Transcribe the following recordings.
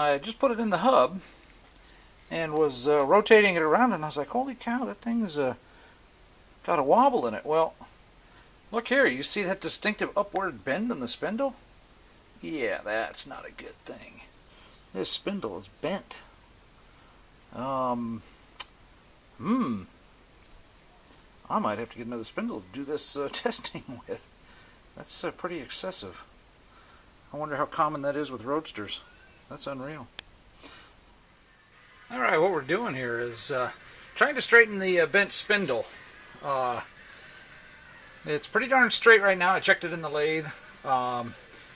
I just put it in the hub and was rotating it around, and I was like, holy cow, that thing's got a wobble in it. Well, look here, you see that distinctive upward bend in the spindle? Yeah, that's not a good thing. This spindle is bent. I might have to get another spindle to do this testing with. That's pretty excessive. I wonder how common that is with Roadsters. That's unreal. Alright, what we're doing here is trying to straighten the bent spindle. It's pretty darn straight right now. I checked it in the lathe.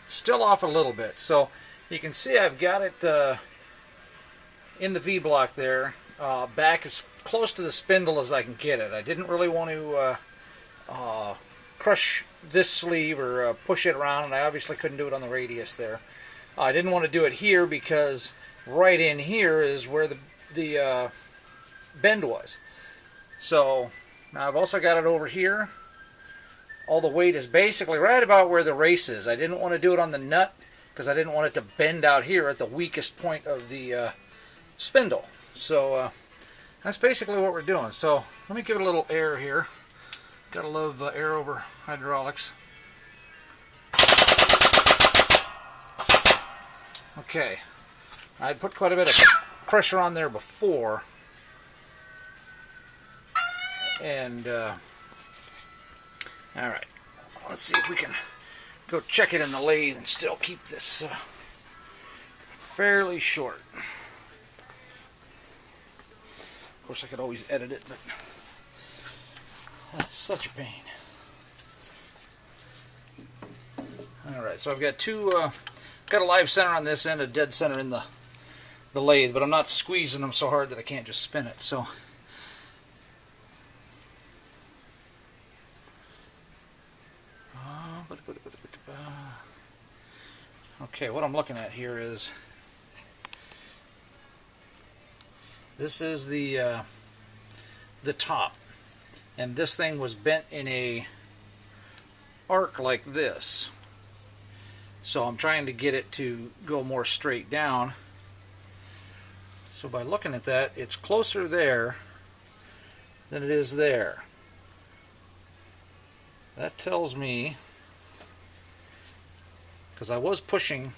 Still off a little bit. So you can see I've got it in the V-block there. Back as close to the spindle as I can get it. I didn't really want to crush this sleeve or push it around, and I obviously couldn't do it on the radius there. I didn't want to do it here because right in here is where the bend was. So now I've also got it over here. All the weight is basically right about where the race is. I didn't want to do it on the nut because I didn't want it to bend out here at the weakest point of the spindle. So that's basically what we're doing. So let me give it a little air here. Gotta love air over hydraulics. Okay, I'd put quite a bit of pressure on there before, and alright, let's see if we can go check it in the lathe and still keep this fairly short. Of course, I could always edit it, but that's such a pain. Alright, so I've got got a live center on this end, a dead center in the lathe, but I'm not squeezing them so hard that I can't just spin it. So okay, what I'm looking at here is this is the top, and this thing was bent in a arc like this. So I'm trying to get it to go more straight down. So by looking at that, it's closer there than it is there. That tells me, because I was pushing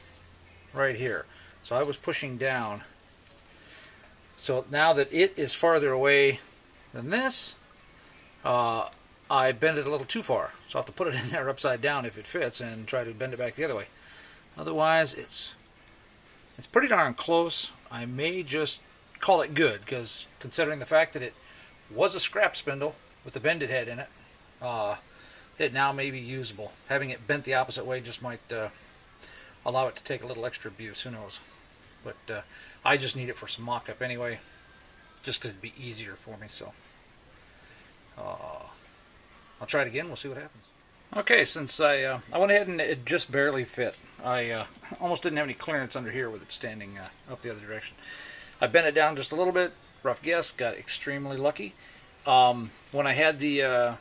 right here, so I was pushing down. So now that it is farther away than this, I bend it a little too far. So I'll have to put it in there upside down if it fits and try to bend it back the other way. Otherwise, it's pretty darn close. I may just call it good, because considering the fact that it was a scrap spindle with the bended head in it, it now may be usable. Having it bent the opposite way just might allow it to take a little extra abuse. Who knows? But I just need it for some mock-up anyway, just because it'd be easier for me. So I'll try it again. We'll see what happens. Okay, since I went ahead and it just barely fit. I almost didn't have any clearance under here with it standing up the other direction. I bent it down just a little bit. Rough guess. Got extremely lucky. When I had the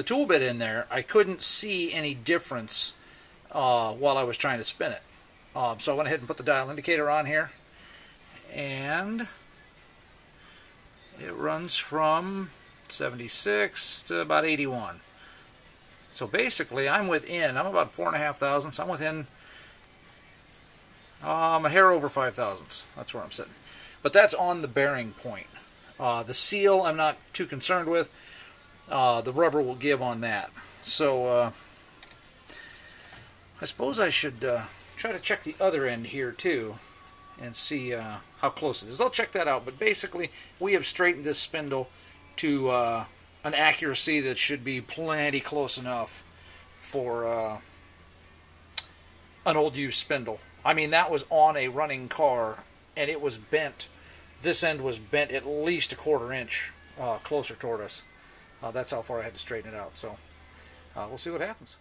tool bit in there, I couldn't see any difference while I was trying to spin it. So I went ahead and put the dial indicator on here, and it runs from 76 to about 81. So basically, I'm about 4.5 thousandths. I'm within a hair over 5 thousandths. That's where I'm sitting. But that's on the bearing point. The seal, I'm not too concerned with. The rubber will give on that. So I suppose I should try to check the other end here too and see how close it is. I'll check that out. But basically, we have straightened this spindle to an accuracy that should be plenty close enough for an old used spindle. I mean, that was on a running car, and it was bent. This end was bent at least a 1/4 inch closer toward us. That's how far I had to straighten it out. So we'll see what happens.